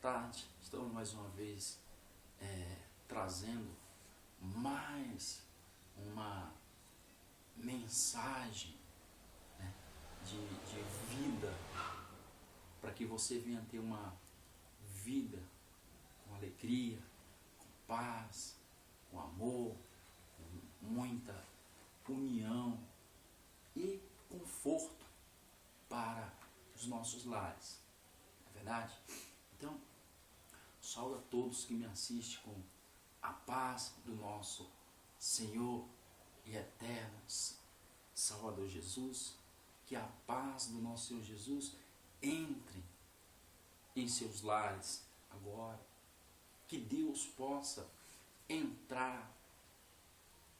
tarde. Estamos mais uma vez trazendo mais uma mensagem, né, de vida, para que você venha ter uma vida com alegria, com paz, com amor, com muita união e conforto para os nossos lares. Não é verdade? Então, saúdo a todos que me assistem com a paz do nosso Senhor e eterno Salvador Jesus. Que a paz do nosso Senhor Jesus entre em seus lares agora. Que Deus possa entrar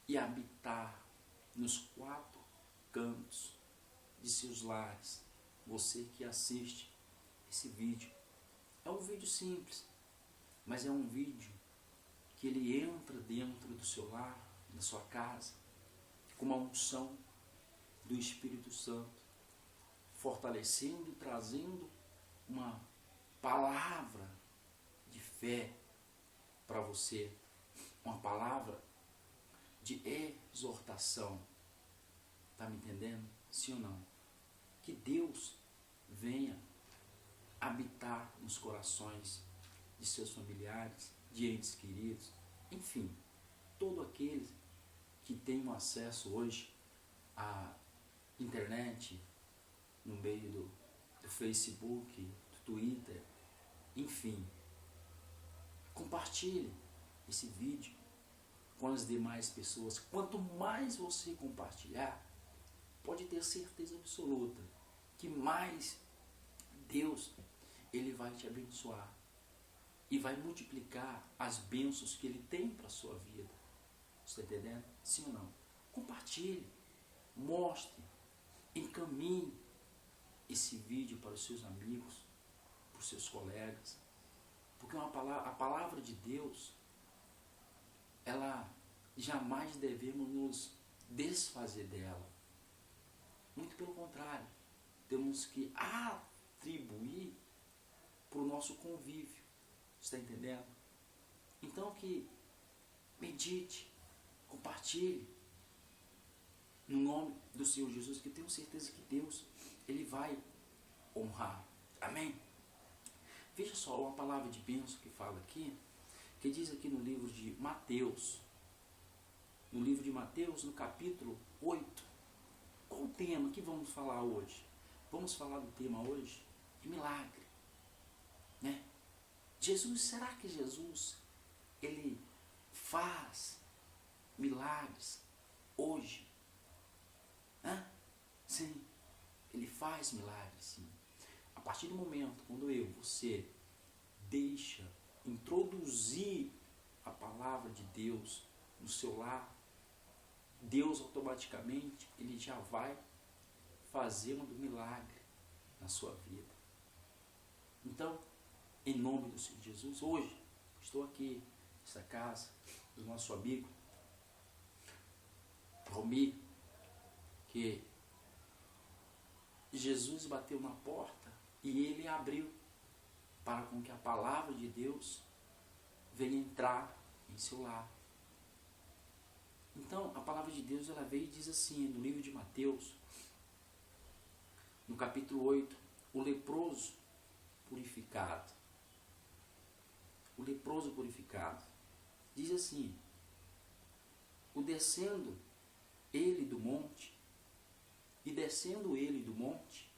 e habitar nos quatro cantos de seus lares. Você que assiste esse vídeo, é um vídeo simples, mas é um vídeo que ele entra dentro do seu lar, da sua casa, com uma unção do Espírito Santo, fortalecendo e trazendo uma palavra de fé para você, uma palavra de exortação. Está me entendendo? Sim ou não? Que Deus venha habitar nos corações de seus familiares, de entes queridos, enfim, todo aquele que tem um acesso hoje à internet, no meio do Facebook, do Twitter, enfim. Compartilhe esse vídeo com as demais pessoas. Quanto mais você compartilhar, pode ter certeza absoluta que mais Deus, Ele vai te abençoar e vai multiplicar as bênçãos que Ele tem para a sua vida. Você está entendendo? Sim ou não? Compartilhe, mostre, encaminhe esse vídeo para os seus amigos, para os seus colegas, porque a palavra de Deus, ela jamais devemos nos desfazer dela. Muito pelo contrário, temos que atribuir para o nosso convívio. Está entendendo? Então que medite, compartilhe no nome do Senhor Jesus, que tenho certeza que Deus, Ele vai honrar. Amém? Veja só uma palavra de bênção que fala aqui, que diz aqui no livro de Mateus, no capítulo 8. Qual o tema que vamos falar hoje? Vamos falar do tema hoje de milagre, né? Jesus, será que Jesus, Ele faz milagres hoje? Sim, Ele faz milagres, sim. A partir do momento quando você deixa introduzir a palavra de Deus no seu lar, Deus automaticamente, Ele já vai fazer um milagre na sua vida. Então, em nome do Senhor Jesus, hoje estou aqui nessa casa do nosso amigo Romi, que Jesus bateu na porta e Ele abriu para com que a palavra de Deus venha entrar em seu lar. Então, a palavra de Deus, ela veio e diz assim, no livro de Mateus, no capítulo 8, o leproso purificado. O leproso purificado. Diz assim, o descendo ele do monte, e descendo ele do monte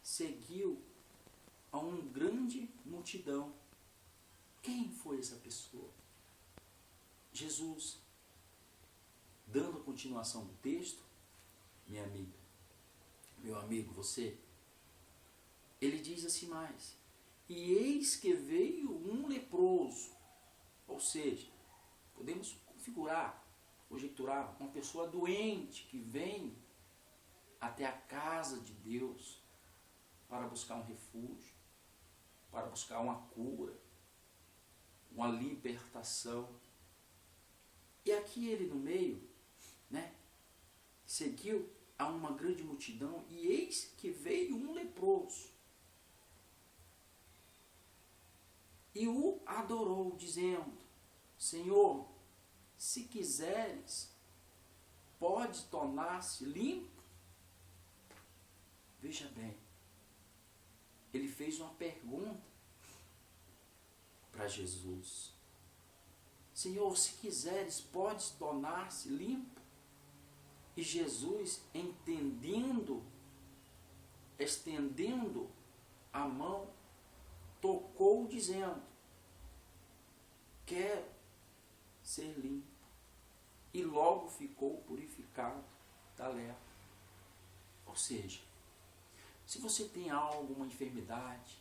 seguiu a uma grande multidão. Quem foi essa pessoa? Jesus. Dando a continuação do texto, minha amiga, meu amigo, você, ele diz assim mais, e eis que veio um leproso, ou seja, podemos configurar, conjecturar, uma pessoa doente que vem até a casa de Deus para buscar um refúgio, para buscar uma cura, uma libertação. E aqui ele no meio, né, seguiu a uma grande multidão, e eis que veio um leproso, e o adorou, dizendo: Senhor, se quiseres, pode tornar-se limpo. Veja bem, ele fez uma pergunta para Jesus: Senhor, se quiseres, pode tornar-se limpo? E Jesus, estendendo a mão, tocou, dizendo: quero ser limpo. E logo ficou purificado da lepra. Ou seja, se você tem alguma enfermidade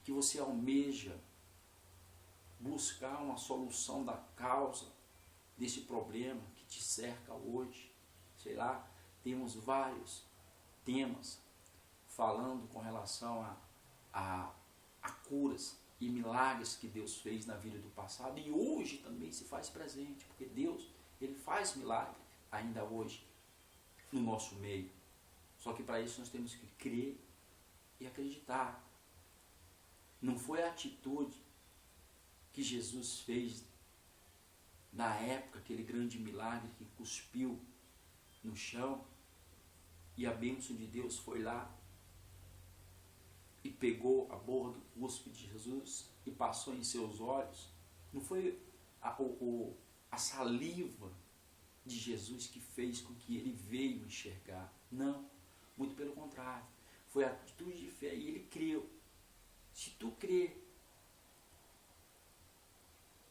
que você almeja buscar uma solução da causa desse problema que te cerca hoje, sei lá, temos vários temas falando com relação a curas e milagres que Deus fez na vida do passado, e hoje também se faz presente, porque Deus, Ele faz milagre ainda hoje no nosso meio. Só que para isso nós temos que crer e acreditar. Não foi a atitude que Jesus fez na época, aquele grande milagre que cuspiu no chão e a bênção de Deus foi lá e pegou a borra do cuspe de Jesus e passou em seus olhos. Não foi a saliva de Jesus que fez com que ele veio enxergar. Não, muito pelo contrário. Foi a atitude de fé e ele creu. Se tu crer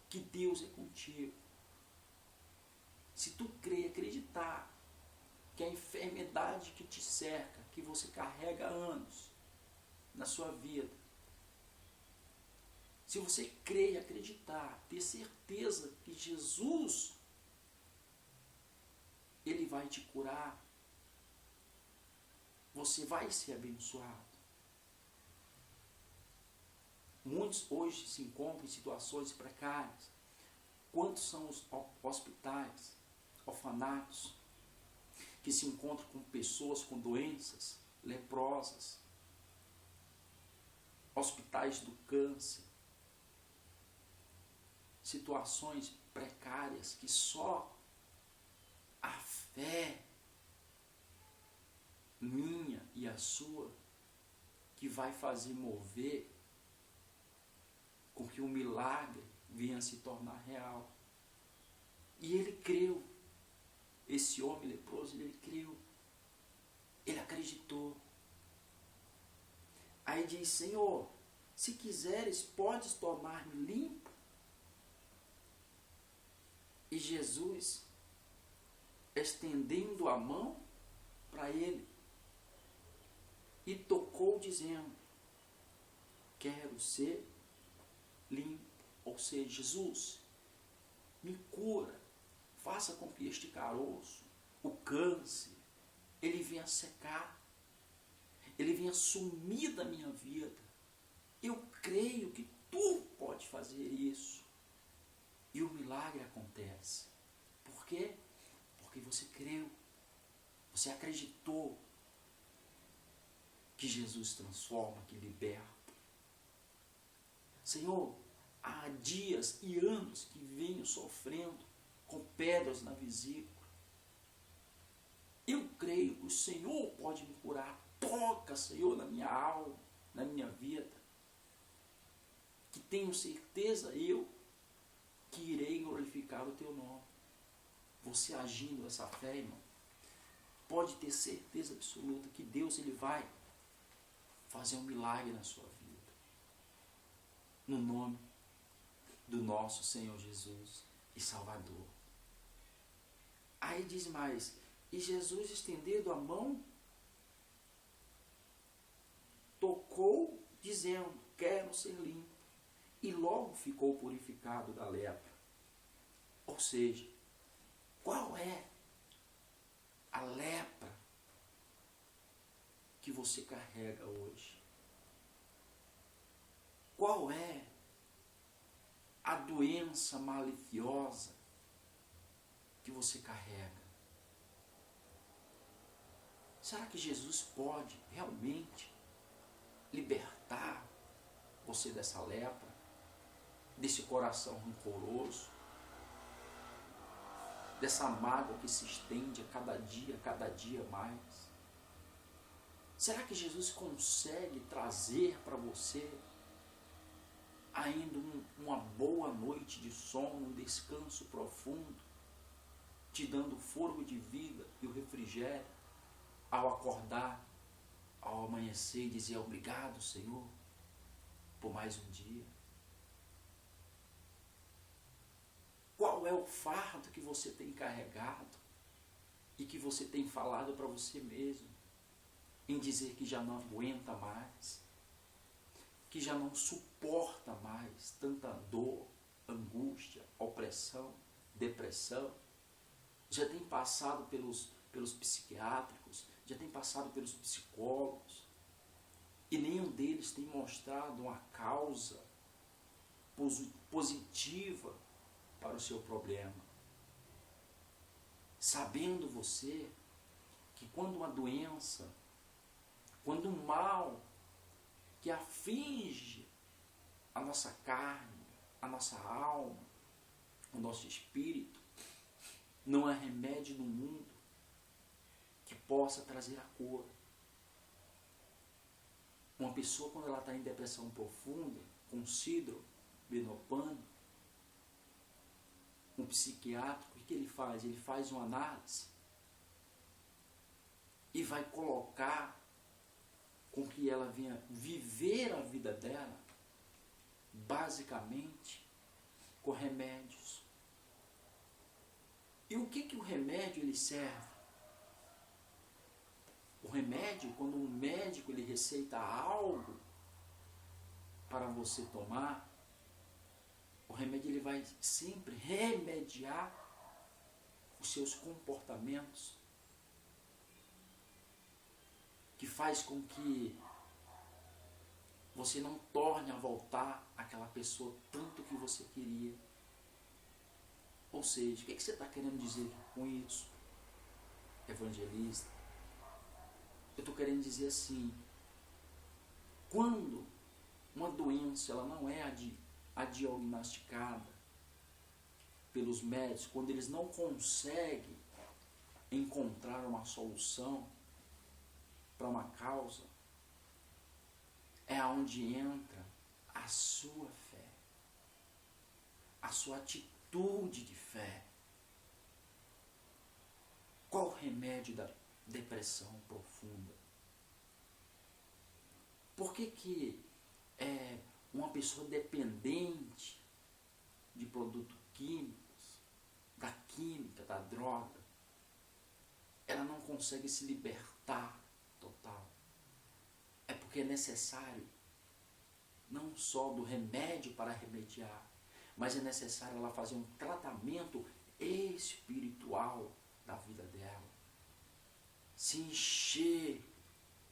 que Deus é contigo, se tu crer, acreditar que a enfermidade que te cerca, que você carrega há anos na sua vida, se você crer e acreditar, ter certeza que Jesus, Ele vai te curar, você vai ser abençoado. Muitos hoje se encontram em situações precárias. Quantos são os hospitais, orfanatos, que se encontram com pessoas com doenças leprosas, hospitais do câncer, situações precárias que só a fé minha e a sua que vai fazer mover com que o milagre venha a se tornar real. E ele creu. Esse homem leproso, ele creu. Ele acreditou. Aí diz: Senhor, se quiseres, podes tornar-me limpo. E Jesus, estendendo a mão para ele, e tocou, dizendo: quero ser limpo. Ou seja, Jesus, me cura, faça com que este caroço, o câncer, ele venha secar, ele venha sumir da minha vida. Eu creio que tu pode fazer isso. E o milagre acontece. Por quê? Porque você creu, você acreditou que Jesus transforma, que liberta. Senhor, há dias e anos que venho sofrendo com pedras na vesícula. Eu creio que o Senhor pode me curar. Toca, Senhor, na minha alma, na minha vida. Que tenho certeza eu que irei glorificar o teu nome. Você agindo essa fé, irmão, pode ter certeza absoluta que Deus, Ele vai fazer um milagre na sua vida. No nome do nosso Senhor Jesus e Salvador. Aí diz mais: e Jesus, estendendo a mão, tocou, dizendo: quero ser limpo. E logo ficou purificado da lepra. Ou seja, qual é a lepra que você carrega hoje? Qual é a doença maliciosa que você carrega? Será que Jesus pode realmente libertar você dessa lepra, desse coração rancoroso, dessa mágoa que se estende a cada dia mais? Será que Jesus consegue trazer para você ainda uma boa noite de sono, um descanso profundo, te dando fôlego de vida e o refrigério ao acordar, ao amanhecer e dizer obrigado, Senhor, por mais um dia? Qual é o fardo que você tem carregado e que você tem falado para você mesmo em dizer que já não aguenta mais, que já não suporta mais tanta dor, angústia, opressão, depressão? Já tem passado pelos psiquiátricos, já tem passado pelos psicólogos, e nenhum deles tem mostrado uma causa positiva para o seu problema. Sabendo você que quando uma doença, quando um mal que aflige a nossa carne, a nossa alma, o nosso espírito, não há remédio no mundo que possa trazer a cura. Uma pessoa, quando ela está em depressão profunda, com síndrome, Benopano, um psiquiátrico, o que ele faz? Ele faz uma análise e vai colocar com que ela venha viver a vida dela, basicamente, com remédios. E o que o remédio ele serve? O remédio, quando um médico ele receita algo para você tomar, o remédio ele vai sempre remediar os seus comportamentos, que faz com que você não torne a voltar àquela pessoa tanto que você queria. Ou seja, o que você está querendo dizer com isso, evangelista? Eu estou querendo dizer assim, quando uma doença ela não é diagnosticada pelos médicos, quando eles não conseguem encontrar uma solução para uma causa, é onde entra a sua fé, a sua atitude de fé. Qual o remédio da depressão profunda? Por que uma pessoa dependente de produtos químicos, da química, da droga, ela não consegue se libertar total? É porque é necessário não só do remédio para remediar, mas é necessário ela fazer um tratamento espiritual da vida dela, se encher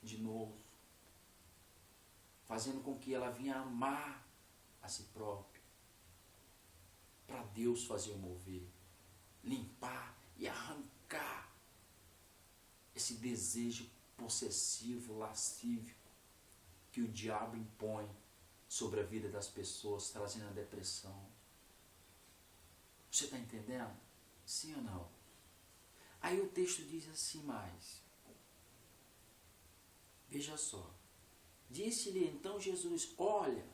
de novo, fazendo com que ela venha amar a si própria, para Deus fazer o mover, limpar e arrancar esse desejo possessivo, lascívio, que o diabo impõe sobre a vida das pessoas, trazendo a depressão. Você está entendendo? Sim ou não? Aí o texto diz assim mais. Veja só. Disse-lhe então Jesus: olha,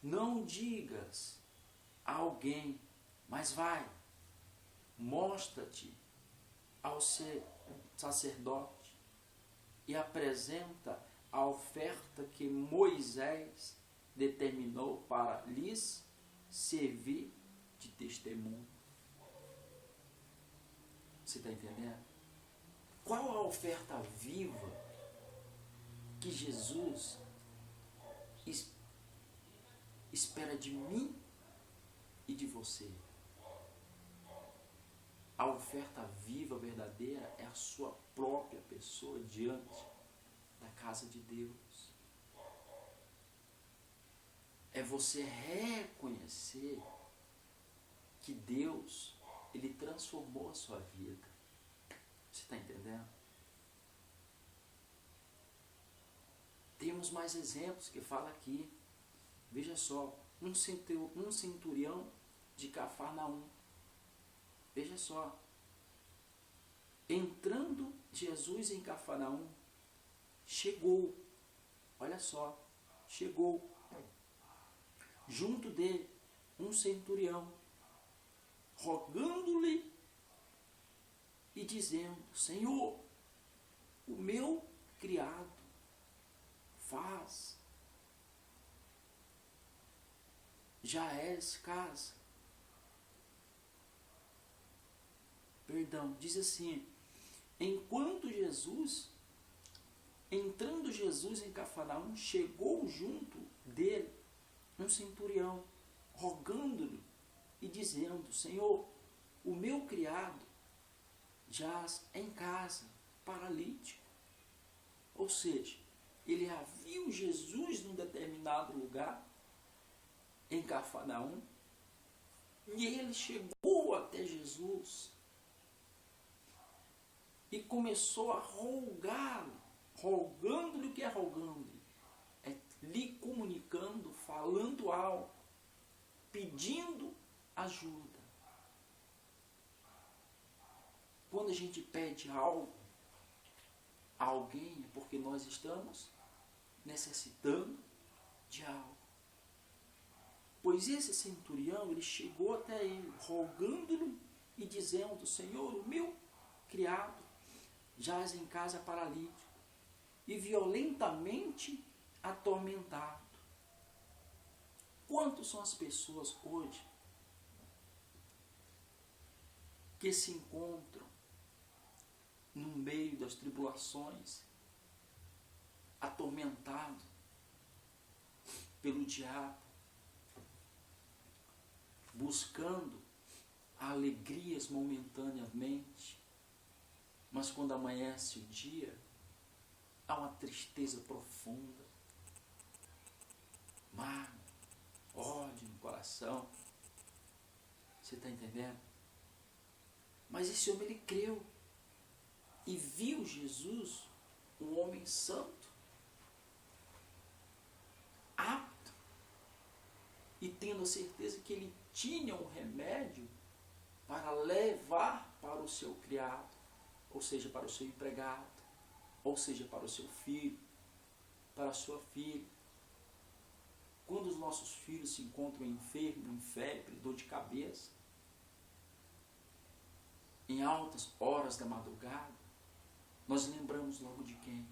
não digas a alguém, mas vai, mostra-te ao sacerdote e apresenta a oferta que Moisés determinou para lhes servir de testemunho. Você está entendendo? Qual a oferta viva que Jesus espera de mim e de você? A oferta viva, verdadeira, é a sua própria pessoa diante da casa de Deus. É você reconhecer que Deus, Ele transformou a sua vida. Você está entendendo? Temos mais exemplos que fala aqui. Veja só, um centurião de Cafarnaum. Veja só. Entrando Jesus em Cafarnaum, chegou, olha só, chegou junto dele um centurião, rogando-lhe e dizendo: Senhor, o meu criado faz Jaez casa. Perdão, diz assim: entrando Jesus em Cafarnaum, chegou junto dele um centurião, rogando-lhe e dizendo: Senhor, o meu criado jaz em casa, paralítico. Ou seja, ele já viu Jesus num determinado lugar, em Cafarnaum, e ele chegou até Jesus e começou a rogá-lo, rogando-lhe. O que é rogando-lhe? É lhe comunicando, falando algo, pedindo ajuda. Quando a gente pede algo a alguém, é porque nós estamos necessitando de algo. Pois esse centurião, ele chegou até ele, rogando-lhe e dizendo: Senhor, o meu criado jaz em casa paralítico e violentamente atormentado. Quantas são as pessoas hoje que se encontram no meio das tribulações, atormentado pelo diabo, buscando alegrias momentaneamente, mas quando amanhece o dia, há uma tristeza profunda, mágoa, ódio no coração. Você está entendendo? Mas esse homem, ele creu e viu Jesus, um homem santo, apto, e tendo a certeza que ele tinha um remédio para levar para o seu criado, ou seja, para o seu empregado, ou seja, para o seu filho, para a sua filha. Quando os nossos filhos se encontram enfermos, em febre, dor de cabeça, em altas horas da madrugada, nós lembramos logo de quem?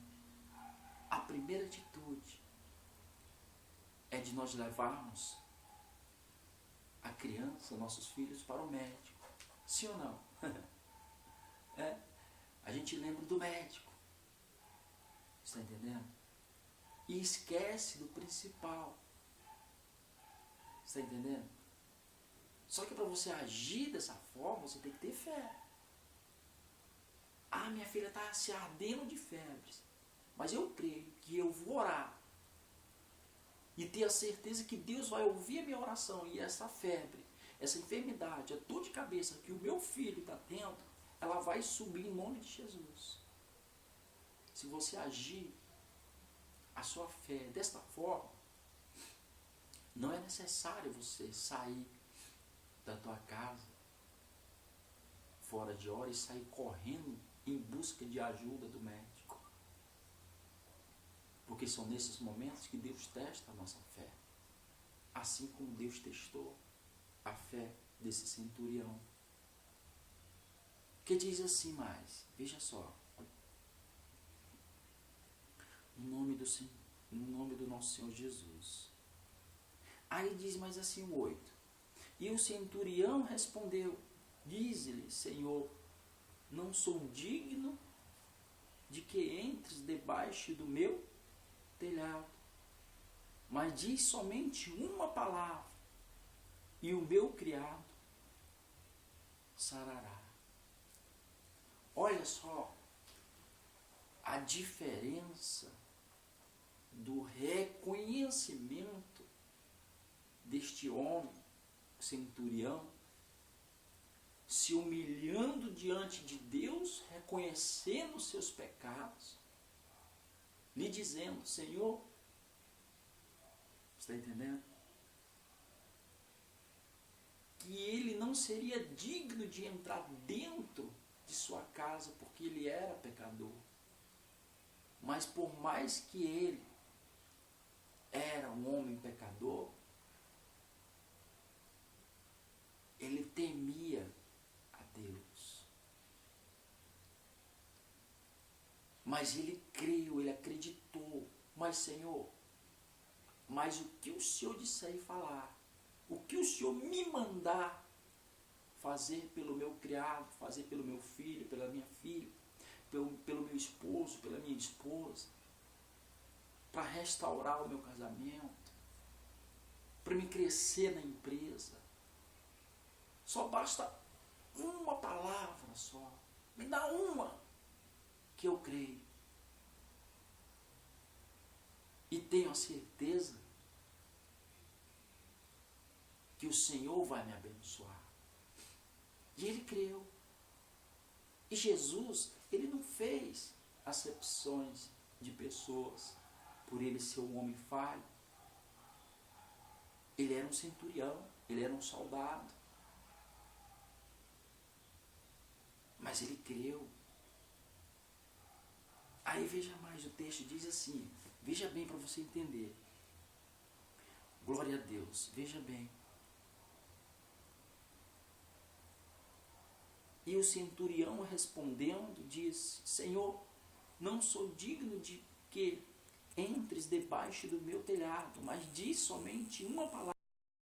A primeira atitude é de nós levarmos a criança, nossos filhos, para o médico. Sim ou não? A gente lembra do médico. Está entendendo? E esquece do principal. Está entendendo? Só que para você agir dessa forma, você tem que ter fé. Ah, minha filha está se ardendo de febres. Mas eu creio que eu vou orar e ter a certeza que Deus vai ouvir a minha oração, e essa febre, essa enfermidade, a dor de cabeça que o meu filho está tendo, ela vai subir em nome de Jesus. Se você agir a sua fé desta forma, não é necessário você sair da tua casa fora de hora e sair correndo em busca de ajuda do médico. Porque são nesses momentos que Deus testa a nossa fé. Assim como Deus testou a fé desse centurião. Que diz assim mais, veja só. No nome do nosso Senhor Jesus. Aí diz mais assim o 8. E o centurião respondeu: diz-lhe, Senhor, não sou digno de que entres debaixo do meu telhado, mas diz somente uma palavra, e o meu criado sarará. Olha só a diferença do reconhecimento deste homem, centurião, se humilhando diante de Deus, reconhecendo os seus pecados, lhe dizendo: Senhor, está entendendo? Que ele não seria digno de entrar dentro de sua casa porque ele era pecador. Mas por mais que ele era um homem pecador, ele temia a Deus. Mas ele creu, ele acreditou. Mas, Senhor, mas o que o Senhor disser e falar, o que o Senhor me mandar fazer pelo meu criado, fazer pelo meu filho, pela minha filha, pelo meu esposo, pela minha esposa, para restaurar o meu casamento, para me crescer na empresa, só basta uma palavra só. Me dá uma que eu creio. E tenho a certeza que o Senhor vai me abençoar. E ele creu. E Jesus, ele não fez acepções de pessoas por ele ser um homem falho. Ele era um centurião, ele era um soldado. Mas ele creu. Aí veja mais, o texto diz assim, veja bem para você entender. Glória a Deus, veja bem. E o centurião respondendo diz: Senhor, não sou digno de que entres debaixo do meu telhado, mas diz somente uma palavra